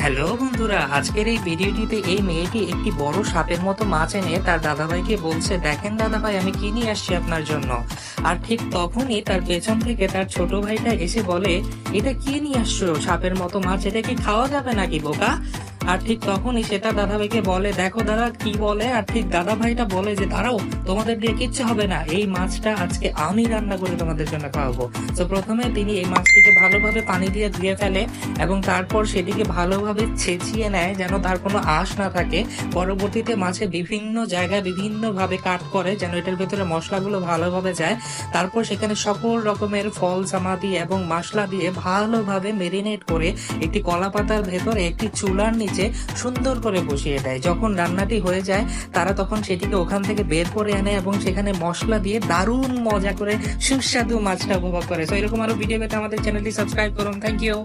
Hello বন্ধুরা, আজকের এই ভিডিওটিতে এই মেয়েটি একটি বড় সাপের মতো মাছ এনে তার দাদাভাইকে বলছে, দেখেন দাদাভাই আমি কি নিয়ে আসছি আপনার জন্য। আর ঠিক তখনই তার পেছন থেকে তার ছোট ভাইটা এসে বলে, এটা কি নিয়ে আসছো সাপের মতো মাছ, এটা কি খাওয়া যাবে নাকি বোকা? আর ঠিক তখনই সেটা দাদাভাইকে বলে, দেখো দাদা কি বলে। আর ঠিক দাদাভাইটা বলে যে দাঁড়াও, তোমাদের দিয়ে কিচ্ছু হবে না, এই মাছটা আজকে আমি রান্না করে তোমাদের জন্য খাওয়াবো। তো প্রথমে তিনি এই মাছটিকে ভালোভাবে পানি দিয়ে ধুয়ে ফেলে এবং তারপর সেটিকে ভালোভাবে ছেঁচিয়ে নেয় যেন তার কোনো আঁশ না থাকে। পরবর্তীতে মাছে বিভিন্ন জায়গায় বিভিন্ন ভাবে কাট করে যেন এটার ভেতরে মশলাগুলো ভালোভাবে যায়। তারপর সেখানে সকল রকমের ফল জামা দিয়ে এবং মশলা দিয়ে ভালোভাবে মেরিনেট করে একটি কলা পাতার ভেতরে একটি চুলার নিচে সুন্দর করে বসিয়ে দেয়। যখন রান্নাটি হয়ে যায় তারা তখন সেটিকে ওখান থেকে বের করে আনে এবং সেখানে মশলা দিয়ে দারুণ মজা করে সুস্বাদু মাছটা উপভোগ করে। তো এরকম আরো ভিডিও পেতে আমাদের চ্যানেলটি সাবস্ক্রাইব করুন। Thank you.